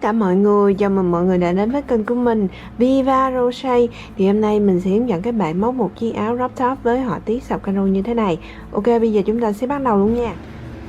cả mọi người, chào mừng mọi người đã đến với kênh của mình Viva Crochet. Thì hôm nay mình sẽ hướng dẫn các bạn móc một chiếc áo crop top với họa tiết sọc caro như thế này. Ok, bây giờ chúng ta sẽ bắt đầu luôn nha.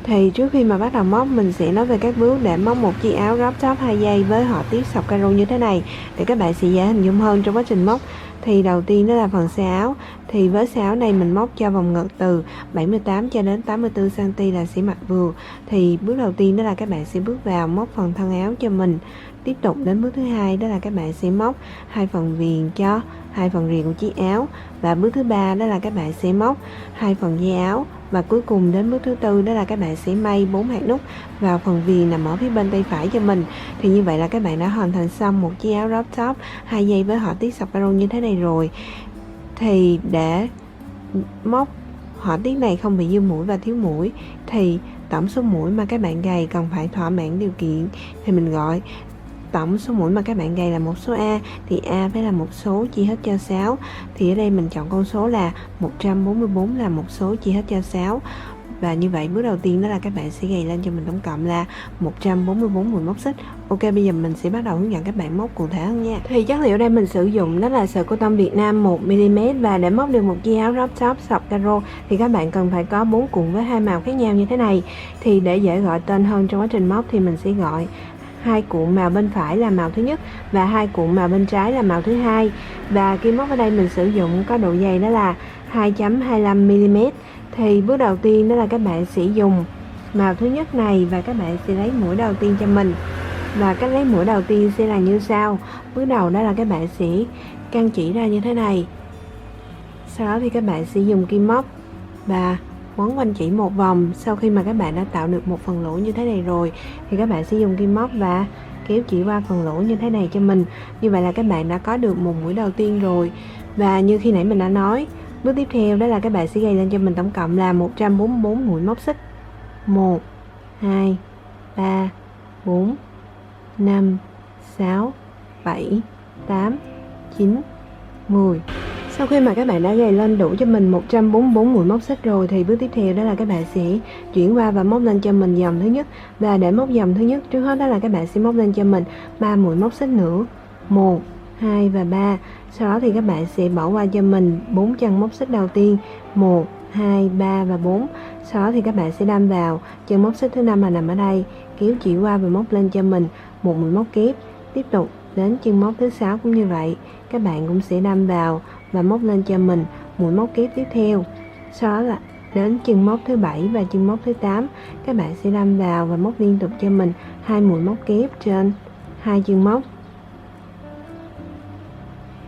Thì trước khi mà bắt đầu móc, mình sẽ nói về các bước để móc một chiếc áo crop top 2 dây với họa tiết sọc caro như thế này, để các bạn sẽ dễ hình dung hơn trong quá trình móc. Thì đầu tiên đó là phần xe áo. Thì với xe áo này mình móc cho vòng ngực từ 78 cho đến 84 cm là sẽ mặc vừa. Thì bước đầu tiên đó là các bạn sẽ bước vào móc phần thân áo cho mình. Tiếp tục đến bước thứ hai đó là các bạn sẽ móc hai phần viền cho hai phần rìa của chiếc áo, và bước thứ ba đó là các bạn sẽ móc hai phần dây áo, và cuối cùng đến bước thứ tư đó là các bạn sẽ may 4 hạt nút vào phần viền nằm ở phía bên tay phải cho mình. Thì như vậy là các bạn đã hoàn thành xong một chiếc áo crop top 2 dây với họa tiết sọc caro như thế này rồi. Thì để móc họa tiết này không bị dư mũi và thiếu mũi, thì tổng số mũi mà các bạn gầy cần phải thỏa mãn điều kiện. Thì mình gọi tổng số mũi mà các bạn gầy là một số A, thì A phải là một số chia hết cho 6. Thì ở đây mình chọn con số là 144 là một số chia hết cho 6. Và như vậy bước đầu tiên đó là các bạn sẽ gầy lên cho mình tổng cộng là 144 mũi móc xích. Ok, bây giờ mình sẽ bắt đầu hướng dẫn các bạn móc cụ thể hơn nha. Thì chất liệu ở đây mình sử dụng đó là sợi cotton Việt Nam 1mm, và để móc được một chiếc áo crop top sọc caro thì các bạn cần phải có 4 cuộn với hai màu khác nhau như thế này. Thì để dễ gọi tên hơn trong quá trình móc thì mình sẽ gọi hai cuộn màu bên phải là màu thứ nhất và hai cuộn màu bên trái là màu thứ hai. Và kim móc ở đây mình sử dụng có độ dày đó là 2.25mm. Thì bước đầu tiên đó là các bạn sẽ dùng màu thứ nhất này và các bạn sẽ lấy mũi đầu tiên cho mình. Và cách lấy mũi đầu tiên sẽ là như sau. Bước đầu đó là các bạn sẽ căng chỉ ra như thế này. Sau đó thì các bạn sẽ dùng kim móc và quấn quanh chỉ một vòng. Sau khi mà các bạn đã tạo được một phần lỗ như thế này rồi thì các bạn sẽ dùng kim móc và kéo chỉ qua phần lỗ như thế này cho mình. Như vậy là các bạn đã có được một mũi đầu tiên rồi. Và như khi nãy mình đã nói, bước tiếp theo đó là các bạn sẽ gầy lên cho mình tổng cộng là 144 mũi móc xích. 1 2 3 4 5 6 7 8 9 10. Sau khi mà các bạn đã gầy lên đủ cho mình 144 mũi móc xích rồi thì bước tiếp theo đó là các bạn sẽ chuyển qua và móc lên cho mình dòng thứ nhất. Và để móc dòng thứ nhất, trước hết đó là các bạn sẽ móc lên cho mình 3 mũi móc xích nữa. 1 2 và 3. Sau đó thì các bạn sẽ bỏ qua cho mình 4 chân móc xích đầu tiên, 1 2 3 và 4. Sau đó thì các bạn sẽ đâm vào chân móc xích thứ 5 là nằm ở đây, kéo chỉ qua và móc lên cho mình một mũi móc kép. Tiếp tục đến chân móc thứ 6 cũng như vậy, các bạn cũng sẽ đâm vào và móc lên cho mình mũi móc kép tiếp theo. Sau đó là đến chân móc thứ 7 và chân móc thứ 8, các bạn sẽ đâm vào và móc liên tục cho mình hai mũi móc kép trên hai chân móc.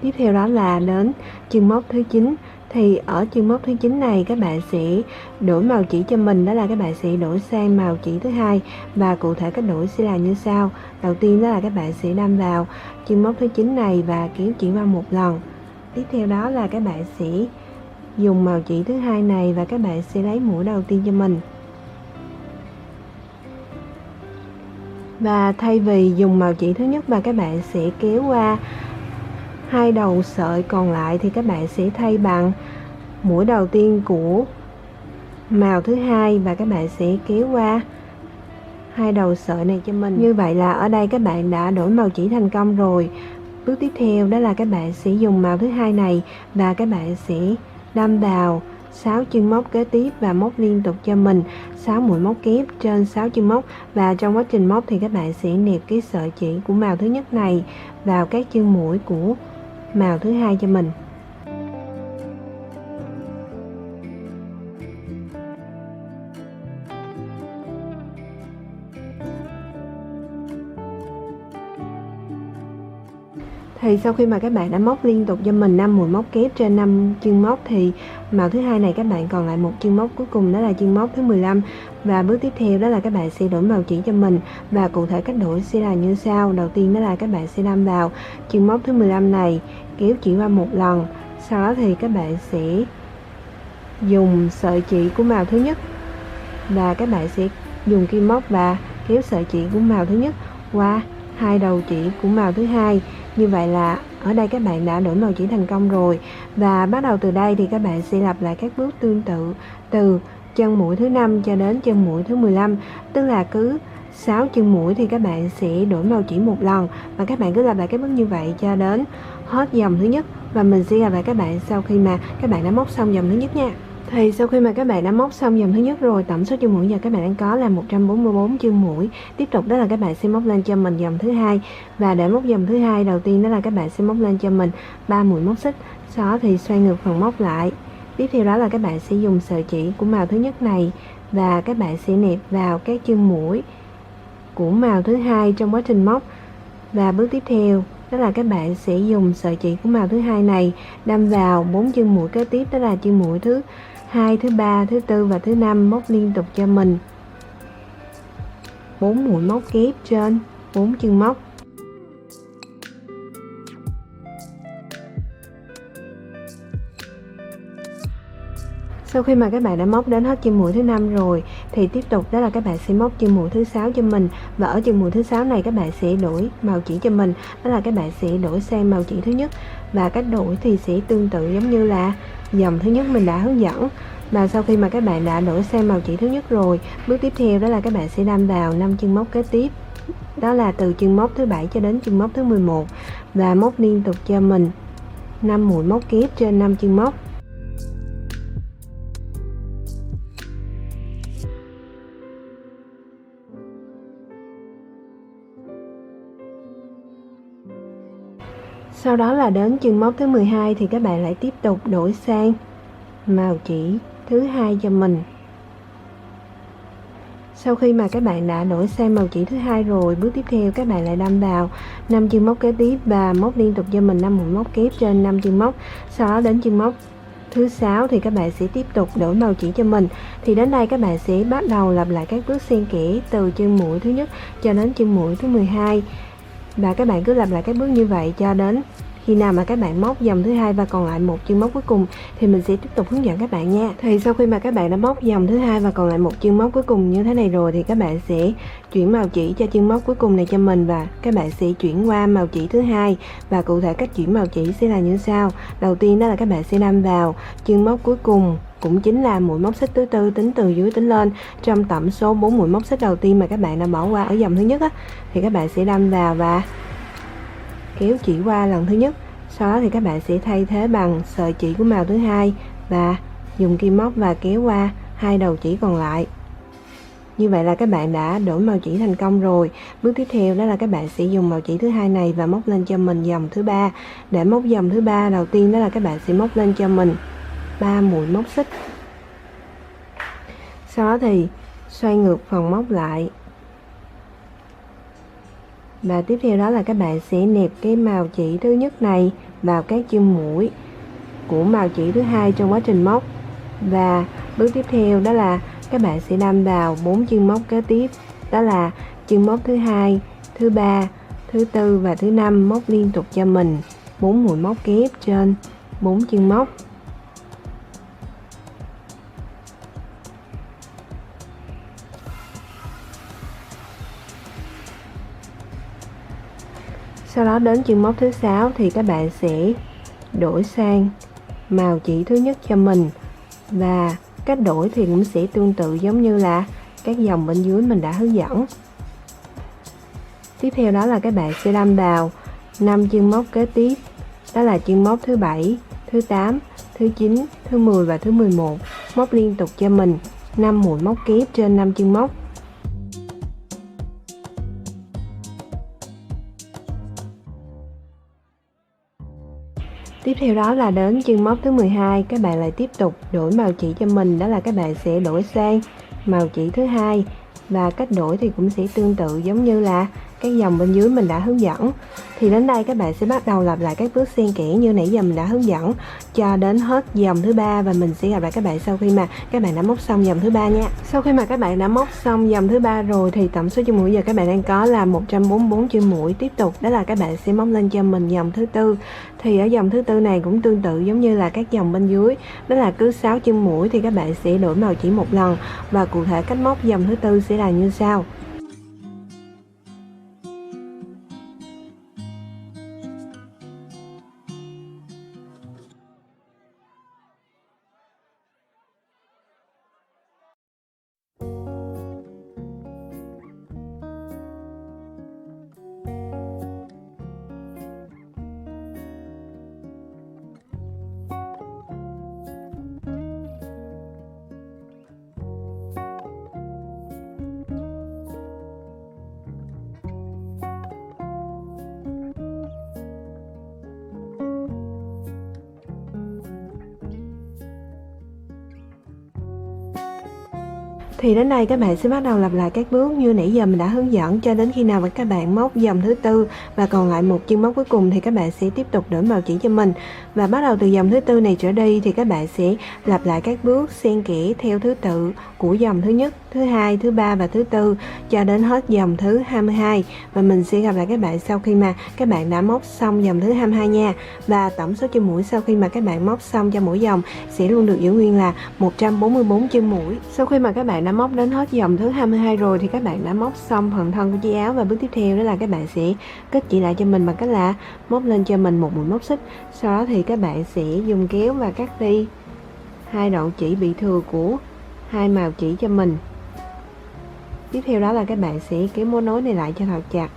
Tiếp theo đó là đến chân móc thứ 9. Thì ở chân móc thứ 9 này các bạn sẽ đổi màu chỉ cho mình, đó là các bạn sẽ đổi sang màu chỉ thứ hai. Và cụ thể cách đổi sẽ là như sau. Đầu tiên đó là các bạn sẽ đâm vào chân móc thứ 9 này và kéo chỉ qua một lần. Tiếp theo đó là các bạn sẽ dùng màu chỉ thứ hai này và các bạn sẽ lấy mũi đầu tiên cho mình. Và thay vì dùng màu chỉ thứ nhất mà các bạn sẽ kéo qua hai đầu sợi còn lại thì các bạn sẽ thay bằng mũi đầu tiên của màu thứ hai và các bạn sẽ kéo qua hai đầu sợi này cho mình. Như vậy là ở đây các bạn đã đổi màu chỉ thành công rồi. Bước tiếp theo đó là các bạn sẽ dùng màu thứ hai này và các bạn sẽ đâm vào 6 chân móc kế tiếp và móc liên tục cho mình 6 mũi móc kép trên 6 chân móc. Và trong quá trình móc thì các bạn sẽ nẹp cái sợi chỉ của màu thứ nhất này vào các chân mũi của màu thứ hai cho mình. Thì sau khi mà các bạn đã móc liên tục cho mình 5 mũi móc kép trên 5 chân móc thì màu thứ hai này các bạn còn lại một chân móc cuối cùng, đó là chân móc thứ 15. Và bước tiếp theo đó là các bạn sẽ đổi màu chỉ cho mình, và cụ thể cách đổi sẽ là như sau. Đầu tiên đó là các bạn sẽ đâm vào chân móc thứ 15 này, kéo chỉ qua một lần. Sau đó thì các bạn sẽ dùng sợi chỉ của màu thứ nhất và các bạn sẽ dùng kim móc và kéo sợi chỉ của màu thứ nhất qua hai đầu chỉ của màu thứ hai. Như vậy là ở đây các bạn đã đổi màu chỉ thành công rồi. Và bắt đầu từ đây thì các bạn sẽ lặp lại các bước tương tự từ chân mũi thứ 5 cho đến chân mũi thứ 15, tức là cứ 6 chân mũi thì các bạn sẽ đổi màu chỉ một lần và các bạn cứ lặp lại cái bước như vậy cho đến hết dòng thứ nhất, và mình sẽ gặp lại các bạn sau khi mà các bạn đã móc xong dòng thứ nhất nha. Thì sau khi mà các bạn đã móc xong dòng thứ nhất rồi, tổng số chân mũi giờ các bạn đang có là 144 chân mũi. Tiếp tục đó là các bạn sẽ móc lên cho mình dòng thứ hai, và để móc dòng thứ hai đầu tiên đó là các bạn sẽ móc lên cho mình 3 mũi móc xích, sau đó thì xoay ngược phần móc lại. Tiếp theo đó là các bạn sẽ dùng sợi chỉ của màu thứ nhất này và các bạn sẽ nẹp vào các chân mũi của màu thứ hai trong quá trình móc. Và bước tiếp theo đó là các bạn sẽ dùng sợi chỉ của màu thứ hai này đâm vào 4 chân mũi kế tiếp, đó là chân mũi thứ hai, thứ ba, thứ tư và thứ năm, móc liên tục cho mình 4 mũi móc kép trên 4 chân móc. Sau khi mà các bạn đã móc đến hết chân mũi thứ 5 rồi thì tiếp tục đó là các bạn sẽ móc chân mũi thứ 6 cho mình, và ở chân mũi thứ 6 này các bạn sẽ đổi màu chỉ cho mình, đó là các bạn sẽ đổi sang màu chỉ thứ nhất, và cách đổi thì sẽ tương tự giống như là dòng thứ nhất mình đã hướng dẫn. Và sau khi mà các bạn đã đổi sang màu chỉ thứ nhất rồi, bước tiếp theo đó là các bạn sẽ đâm vào 5 chân móc kế tiếp, đó là từ chân móc thứ 7 cho đến chân móc thứ 11, và móc liên tục cho mình 5 mũi móc kép trên 5 chân móc. Sau đó là đến chân móc thứ 12 thì các bạn lại tiếp tục đổi sang màu chỉ thứ hai cho mình. Sau khi mà các bạn đã đổi sang màu chỉ thứ hai rồi, bước tiếp theo các bạn lại đâm vào 5 chân móc kế tiếp và móc liên tục cho mình 5 mũi móc kép trên 5 chân móc. Sau đó đến chân móc thứ 6 thì các bạn sẽ tiếp tục đổi màu chỉ cho mình. Thì đến đây các bạn sẽ bắt đầu lặp lại các bước xen kẽ từ chân mũi thứ nhất cho đến chân mũi thứ 12. Và các bạn cứ lặp lại các bước như vậy cho đến khi nào mà các bạn móc dòng thứ hai và còn lại một chân móc cuối cùng thì mình sẽ tiếp tục hướng dẫn các bạn nha. Thì sau khi mà các bạn đã móc dòng thứ hai và còn lại một chân móc cuối cùng như thế này rồi thì các bạn sẽ chuyển màu chỉ cho chân móc cuối cùng này cho mình, và các bạn sẽ chuyển qua màu chỉ thứ hai. Và cụ thể cách chuyển màu chỉ sẽ là như sau. Đầu tiên đó là các bạn sẽ đâm vào chân móc cuối cùng, cũng chính là mũi móc xích thứ tư tính từ dưới tính lên, trong tổng số 4 mũi móc xích đầu tiên mà các bạn đã bỏ qua ở dòng thứ nhất á, thì các bạn sẽ đâm vào và kéo chỉ qua lần thứ nhất. Sau đó thì các bạn sẽ thay thế bằng sợi chỉ của màu thứ hai và dùng kim móc và kéo qua hai đầu chỉ còn lại. Như vậy là các bạn đã đổi màu chỉ thành công rồi. Bước tiếp theo đó là các bạn sẽ dùng màu chỉ thứ hai này và móc lên cho mình dòng thứ ba. Để móc dòng thứ ba đầu tiên đó là các bạn sẽ móc lên cho mình 3 mũi móc xích. Sau đó thì xoay ngược phần móc lại. Và tiếp theo đó là các bạn sẽ nẹp cái màu chỉ thứ nhất này vào các chân mũi của màu chỉ thứ hai trong quá trình móc. Và bước tiếp theo đó là các bạn sẽ đâm vào 4 chân móc kế tiếp, đó là chân móc thứ hai, thứ ba, thứ tư và thứ năm, móc liên tục cho mình 4 mũi móc kép trên 4 chân móc. Sau đó đến chân móc thứ 6 thì các bạn sẽ đổi sang màu chỉ thứ nhất cho mình, và cách đổi thì cũng sẽ tương tự giống như là các dòng bên dưới mình đã hướng dẫn. Tiếp theo đó là các bạn sẽ đâm vào 5 chân móc kế tiếp, đó là chân móc thứ 7, thứ 8, thứ 9, thứ 10 và thứ 11, móc liên tục cho mình 5 mũi móc kép trên 5 chân móc. Tiếp theo đó là đến chân móc thứ 12, các bạn lại tiếp tục đổi màu chỉ cho mình, đó là các bạn sẽ đổi sang màu chỉ thứ hai, và cách đổi thì cũng sẽ tương tự giống như là các dòng bên dưới mình đã hướng dẫn. Thì đến đây các bạn sẽ bắt đầu lặp lại các bước xen kẽ như nãy giờ mình đã hướng dẫn cho đến hết dòng thứ ba, và mình sẽ gặp lại các bạn sau khi mà các bạn đã móc xong dòng thứ ba nha. Sau khi mà các bạn đã móc xong dòng thứ ba rồi thì tổng số chân mũi giờ các bạn đang có là 144 chân mũi. Tiếp tục đó là các bạn sẽ móc lên cho mình dòng thứ tư. Thì ở dòng thứ tư này cũng tương tự giống như là các dòng bên dưới, đó là cứ 6 chân mũi thì các bạn sẽ đổi màu chỉ một lần, và cụ thể cách móc dòng thứ tư sẽ là như sau. Thì đến đây các bạn sẽ bắt đầu lặp lại các bước như nãy giờ mình đã hướng dẫn cho đến khi nào mà các bạn móc dòng thứ tư và còn lại một chân móc cuối cùng thì các bạn sẽ tiếp tục đổi màu chỉ cho mình. Và bắt đầu từ dòng thứ tư này trở đi thì các bạn sẽ lặp lại các bước xen kẽ theo thứ tự của dòng thứ nhất, thứ hai, thứ ba và thứ tư cho đến hết dòng thứ 22. Và mình sẽ gặp lại các bạn sau khi mà các bạn đã móc xong dòng thứ 22 nha. Và tổng số chân mũi sau khi mà các bạn móc xong cho mỗi dòng sẽ luôn được giữ nguyên là 144 chân mũi. Sau khi mà các bạn đã móc đến hết dòng thứ 22 rồi thì các bạn đã móc xong phần thân của chiếc áo, và bước tiếp theo đó là các bạn sẽ kết chỉ lại cho mình bằng cách là móc lên cho mình một mũi móc xích. Sau đó thì các bạn sẽ dùng kéo và cắt đi hai đoạn chỉ bị thừa của hai màu chỉ cho mình. Tiếp theo đó là các bạn sẽ kéo mối nối này lại cho thật chặt.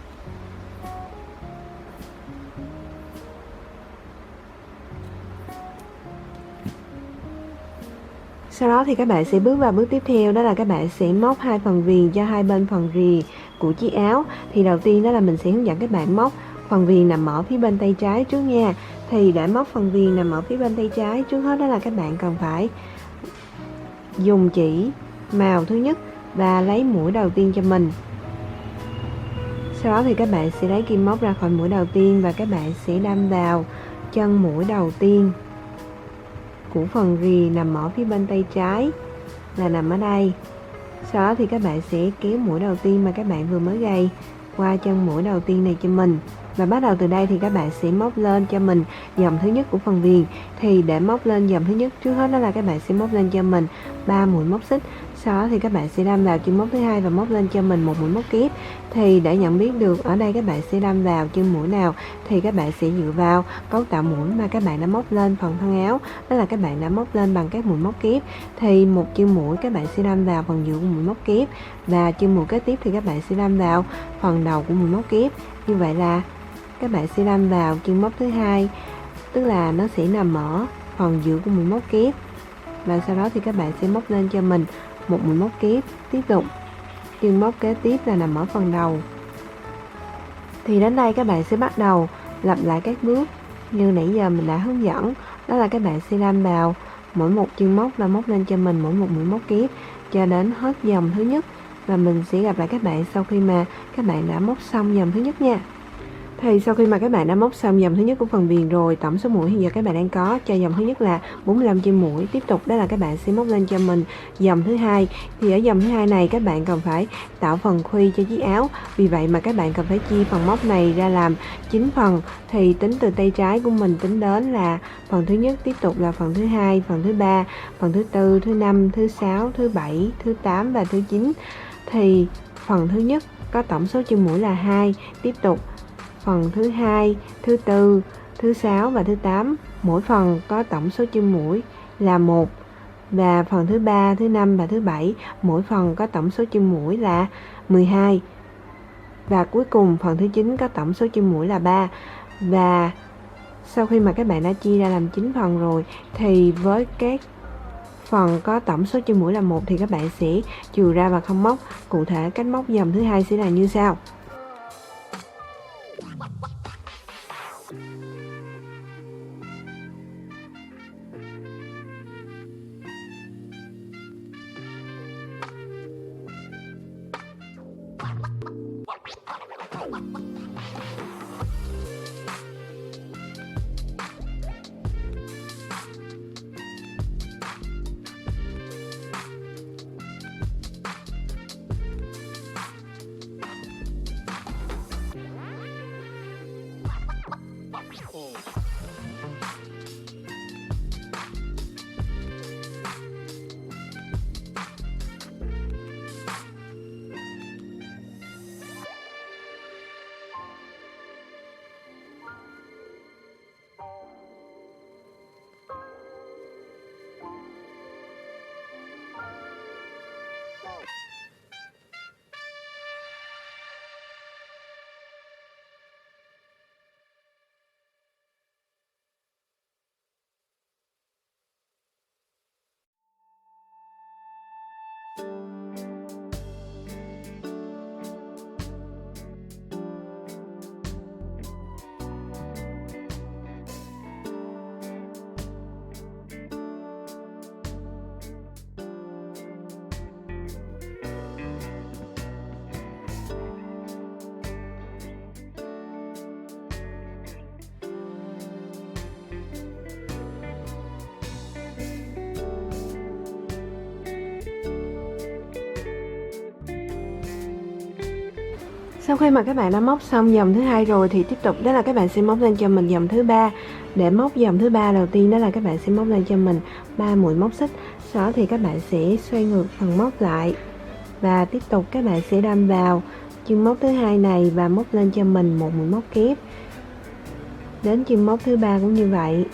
Sau đó thì các bạn sẽ bước vào bước tiếp theo, đó là các bạn sẽ móc hai phần viền cho hai bên phần rìa của chiếc áo. Thì đầu tiên đó là mình sẽ hướng dẫn các bạn móc phần viền nằm ở phía bên tay trái trước nha. Thì để móc phần viền nằm ở phía bên tay trái, trước hết đó là các bạn cần phải dùng chỉ màu thứ nhất và lấy mũi đầu tiên cho mình. Sau đó thì các bạn sẽ lấy kim móc ra khỏi mũi đầu tiên và các bạn sẽ đâm vào chân mũi đầu tiên của phần rìa nằm ở phía bên tay trái, là nằm ở đây. Sau đó thì các bạn sẽ kéo mũi đầu tiên mà các bạn vừa mới gầy qua chân mũi đầu tiên này cho mình. Và bắt đầu từ đây thì các bạn sẽ móc lên cho mình dòng thứ nhất của phần viền. Thì để móc lên dòng thứ nhất, trước hết đó là các bạn sẽ móc lên cho mình 3 mũi móc xích. Sau đó thì các bạn sẽ đâm vào chân móc thứ hai và móc lên cho mình một mũi móc kép. Thì để nhận biết được ở đây các bạn sẽ đâm vào chân mũi nào thì các bạn sẽ dựa vào cấu tạo mũi mà các bạn đã móc lên phần thân áo, đó là các bạn đã móc lên bằng các mũi móc kép. Thì một chân mũi các bạn sẽ đâm vào phần giữa của mũi móc kép, và chân mũi kế tiếp thì các bạn sẽ đâm vào phần đầu của mũi móc kép. Như vậy là các bạn sẽ đâm vào chân móc thứ hai, tức là nó sẽ nằm ở phần giữa của mũi móc kép, và sau đó thì các bạn sẽ móc lên cho mình một mũi móc kép. Tiếp tục chân móc kế tiếp là nằm ở phần đầu. Thì đến đây các bạn sẽ bắt đầu lặp lại các bước như nãy giờ mình đã hướng dẫn, đó là các bạn sẽ đâm vào mỗi một chân móc và móc lên cho mình mỗi một mũi móc kép cho đến hết dòng thứ nhất. Và mình sẽ gặp lại các bạn sau khi mà các bạn đã móc xong dòng thứ nhất nha. Thì sau khi mà các bạn đã móc xong dòng thứ nhất của phần viền rồi, tổng số mũi hiện giờ các bạn đang có cho dòng thứ nhất là 45 chân mũi. Tiếp tục đó là các bạn sẽ móc lên cho mình dòng thứ hai. Thì ở dòng thứ hai này các bạn cần phải tạo phần khuy cho chiếc áo. Vì vậy mà các bạn cần phải chia phần móc này ra làm 9 phần. Thì tính từ tay trái của mình tính đến là phần thứ nhất, tiếp tục là phần thứ hai, phần thứ ba, phần thứ tư, thứ năm, thứ sáu, thứ bảy, thứ 8 và thứ 9. Thì phần thứ nhất có tổng số chân mũi là 2. Tiếp tục phần thứ hai, thứ tư, thứ sáu và thứ 8, mỗi phần có tổng số chân mũi là 1. Và phần thứ ba, thứ năm và thứ 7, mỗi phần có tổng số chân mũi là 12. Và cuối cùng phần thứ 9 có tổng số chân mũi là 3. Và sau khi mà các bạn đã chia ra làm 9 phần rồi thì với các phần có tổng số chân mũi là 1 thì các bạn sẽ trừ ra và không móc. Cụ thể cách móc dòng thứ hai sẽ là như sau. Sau khi mà các bạn đã móc xong dòng thứ hai rồi thì tiếp tục đó là các bạn sẽ móc lên cho mình dòng thứ ba. Để móc dòng thứ ba đầu tiên đó là các bạn sẽ móc lên cho mình 3 mũi móc xích. Sau đó thì các bạn sẽ xoay ngược phần móc lại và tiếp tục các bạn sẽ đâm vào chân móc thứ hai này và móc lên cho mình một mũi móc kép. Đến chân móc thứ ba cũng như vậy.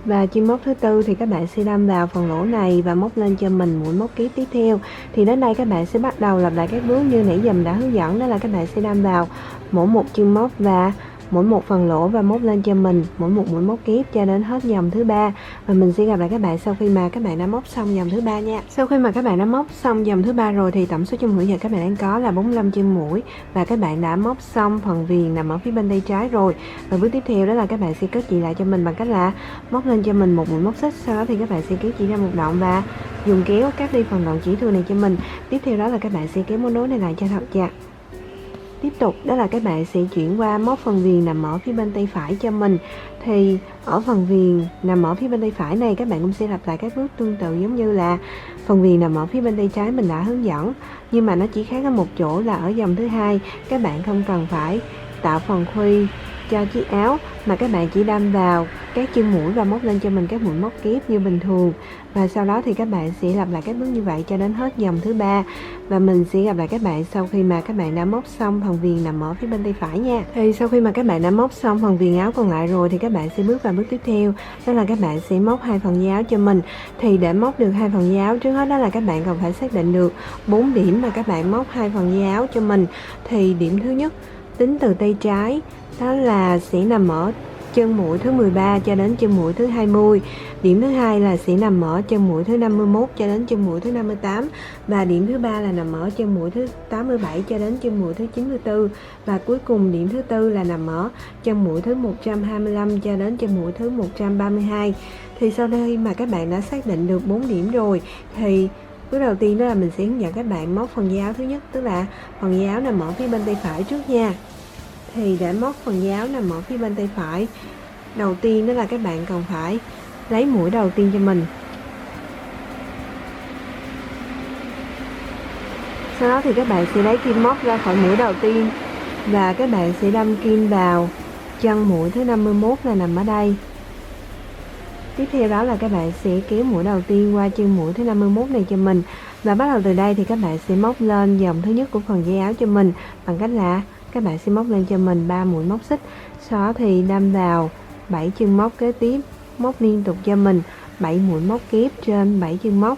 Và chân móc thứ tư thì các bạn sẽ đâm vào phần lỗ này và móc lên cho mình mũi móc kép tiếp theo. Thì đến đây các bạn sẽ bắt đầu lặp lại các bước như nãy giờ mình đã hướng dẫn, đó là các bạn sẽ đâm vào mỗi một chân móc và mỗi một phần lỗ và móc lên cho mình mỗi một mũi móc kép cho đến hết dòng thứ ba. Và mình sẽ gặp lại các bạn sau khi mà các bạn đã móc xong dòng thứ ba nha. Sau khi mà các bạn đã móc xong dòng thứ ba rồi thì tổng số chân mũi giờ các bạn đang có là 45 chân mũi và các bạn đã móc xong phần viền nằm ở phía bên tay trái rồi. Và bước tiếp theo đó là các bạn sẽ kết chị lại cho mình bằng cách là móc lên cho mình một mũi móc xích, sau đó thì các bạn sẽ kéo chỉ ra một đoạn và dùng kéo cắt đi phần đoạn chỉ thừa này cho mình. Tiếp theo đó là các bạn sẽ kéo móc nối này lại cho thật chặt. Tiếp tục đó là các bạn sẽ chuyển qua móc phần viền nằm ở phía bên tay phải cho mình. Thì ở phần viền nằm ở phía bên tay phải này các bạn cũng sẽ lặp lại các bước tương tự giống như là phần viền nằm ở phía bên tay trái mình đã hướng dẫn, nhưng mà nó chỉ khác ở một chỗ là ở dòng thứ hai các bạn không cần phải tạo phần khuy cho chiếc áo mà các bạn chỉ đâm vào các chân mũi và móc lên cho mình các mũi móc kép như bình thường. Và sau đó thì các bạn sẽ lặp lại các bước như vậy cho đến hết dòng thứ ba. Và mình sẽ gặp lại các bạn sau khi mà các bạn đã móc xong phần viền nằm ở phía bên tay phải nha. Thì sau khi mà các bạn đã móc xong phần viền áo còn lại rồi thì các bạn sẽ bước vào bước tiếp theo, đó là các bạn sẽ móc hai phần da áo cho mình. Thì để móc được hai phần da áo, trước hết đó là các bạn cần phải xác định được 4 điểm mà các bạn móc hai phần da áo cho mình. Thì điểm thứ nhất tính từ tay trái đó là sẽ nằm ở chân mũi thứ 13 cho đến chân mũi thứ 20. Điểm thứ hai là sẽ nằm ở chân mũi thứ 51 cho đến chân mũi thứ 58. Và điểm thứ ba là nằm ở chân mũi thứ 87 cho đến chân mũi thứ 94. Và cuối cùng điểm thứ tư là nằm ở chân mũi thứ 125 cho đến chân mũi thứ 132. Thì sau đây mà các bạn đã xác định được 4 điểm rồi thì bước đầu tiên đó là mình sẽ hướng dẫn các bạn móc phần da áo thứ nhất, tức là phần da áo nằm ở phía bên tay phải trước nha. Thì để móc phần da áo nằm ở phía bên tay phải, đầu tiên đó là các bạn cần phải lấy mũi đầu tiên cho mình. Sau đó thì các bạn sẽ lấy kim móc ra khỏi mũi đầu tiên và các bạn sẽ đâm kim vào chân mũi thứ 51 là nằm ở đây. Tiếp theo đó là các bạn sẽ kéo mũi đầu tiên qua chân mũi thứ 51 này cho mình. Và bắt đầu từ đây thì các bạn sẽ móc lên dòng thứ nhất của phần da áo cho mình bằng cách là các bạn sẽ móc lên cho mình 3 mũi móc xích. Sau đó thì đâm vào 7 chân móc kế tiếp, móc liên tục cho mình 7 mũi móc kép trên 7 chân móc.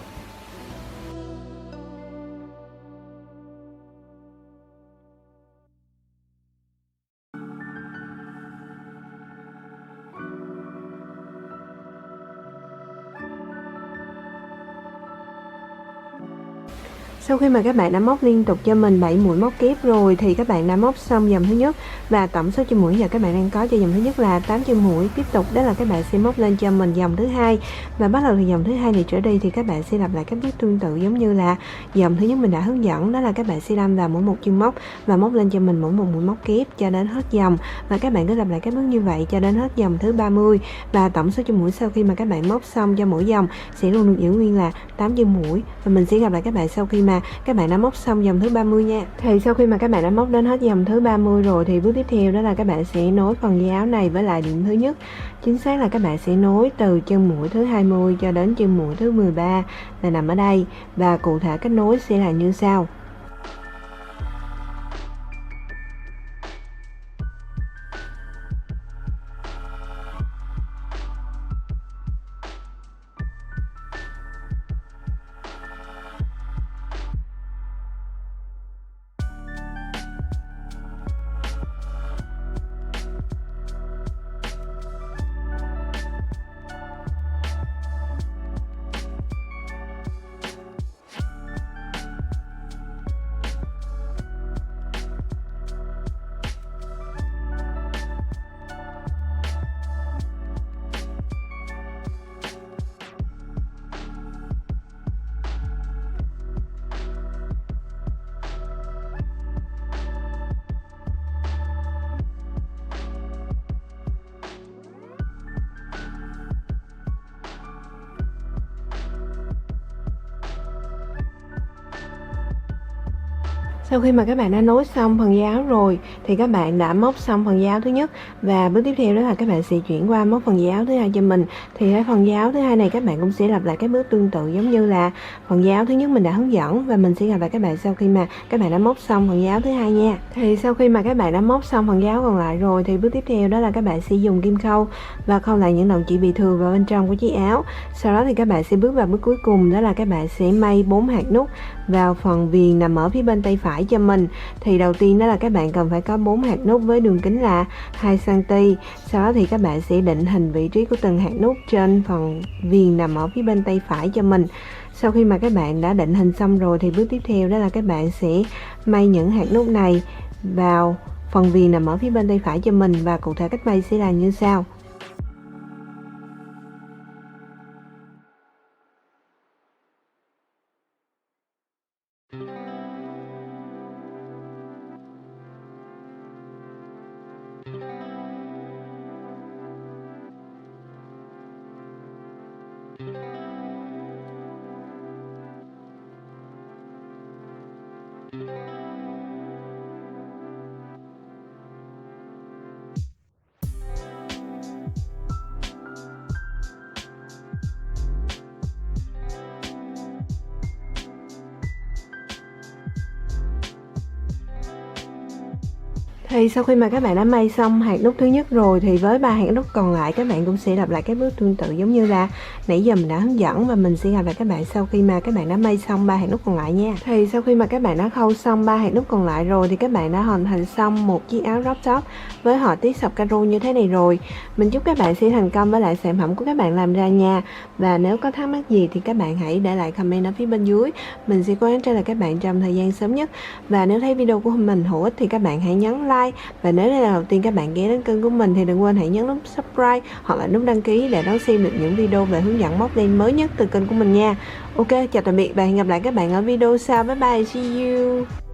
Sau khi mà các bạn đã móc liên tục cho mình 7 mũi móc kép rồi thì các bạn đã móc xong dòng thứ nhất và tổng số chân mũi giờ các bạn đang có cho dòng thứ nhất là 8 chân mũi. Tiếp tục đó là các bạn sẽ móc lên cho mình dòng thứ hai và bắt đầu từ dòng thứ hai này trở đi thì các bạn sẽ lặp lại các bước tương tự giống như là dòng thứ nhất mình đã hướng dẫn, đó là các bạn sẽ đâm vào mỗi một chân móc và móc lên cho mình mỗi một mũi móc kép cho đến hết dòng. Và các bạn cứ lặp lại các bước như vậy cho đến hết dòng thứ 30 và tổng số chân mũi sau khi mà các bạn móc xong cho mỗi dòng sẽ luôn được giữ nguyên là 8 chân mũi. Và mình sẽ gặp lại các bạn sau khi mà các bạn đã móc xong dòng thứ 30 nha. Thì sau khi mà các bạn đã móc đến hết dòng thứ 30 rồi thì bước tiếp theo đó là các bạn sẽ nối phần da áo này với lại điểm thứ nhất. Chính xác là các bạn sẽ nối từ chân mũi thứ 20 cho đến chân mũi thứ 13 là nằm ở đây. Và cụ thể cách nối sẽ là như sau. Sau khi mà các bạn đã nối xong phần dây áo rồi thì các bạn đã móc xong phần dây áo thứ nhất, và bước tiếp theo đó là các bạn sẽ chuyển qua móc phần dây áo thứ hai cho mình. Thì ở phần dây áo thứ hai này các bạn cũng sẽ lặp lại cái bước tương tự giống như là phần dây áo thứ nhất mình đã hướng dẫn, và mình sẽ gặp lại các bạn sau khi mà các bạn đã móc xong phần dây áo thứ hai nha. Thì sau khi mà các bạn đã móc xong phần dây áo còn lại rồi thì bước tiếp theo đó là các bạn sẽ dùng kim khâu và khâu lại những đầu chỉ bị thừa vào bên trong của chiếc áo. Sau đó thì các bạn sẽ bước vào bước cuối cùng, đó là các bạn sẽ may 4 hạt nút vào phần viền nằm ở phía bên tay phải cho mình. Thì đầu tiên đó là các bạn cần phải có 4 hạt nút với đường kính là 2 cm. Sau đó thì các bạn sẽ định hình vị trí của từng hạt nút trên phần viền nằm ở phía bên tay phải cho mình. Sau khi mà các bạn đã định hình xong rồi thì bước tiếp theo đó là các bạn sẽ may những hạt nút này vào phần viền nằm ở phía bên tay phải cho mình, và cụ thể cách may sẽ là như sau. Thì sau khi mà các bạn đã may xong hạt nút thứ nhất rồi thì với 3 hạt nút còn lại các bạn cũng sẽ lặp lại cái bước tương tự giống như là nãy giờ mình đã hướng dẫn, và mình sẽ gặp lại các bạn sau khi mà các bạn đã may xong 3 hạt nút còn lại nha. Thì sau khi mà các bạn đã khâu xong 3 hạt nút còn lại rồi thì các bạn đã hoàn thành xong một chiếc áo crop top với họa tiết sọc caro như thế này rồi. Mình chúc các bạn sẽ thành công với lại sản phẩm của các bạn làm ra nha. Và nếu có thắc mắc gì thì các bạn hãy để lại comment ở phía bên dưới, mình sẽ cố gắng trả lời các bạn trong thời gian sớm nhất. Và nếu thấy video của mình hữu ích thì các bạn hãy nhấn like, và nếu đây là đầu tiên các bạn ghé đến kênh của mình thì đừng quên hãy nhấn nút subscribe hoặc là nút đăng ký để đón xem được những video về hướng dẫn móc len mới nhất từ kênh của mình nha. Ok, chào tạm biệt và hẹn gặp lại các bạn ở video sau. Bye bye, see you.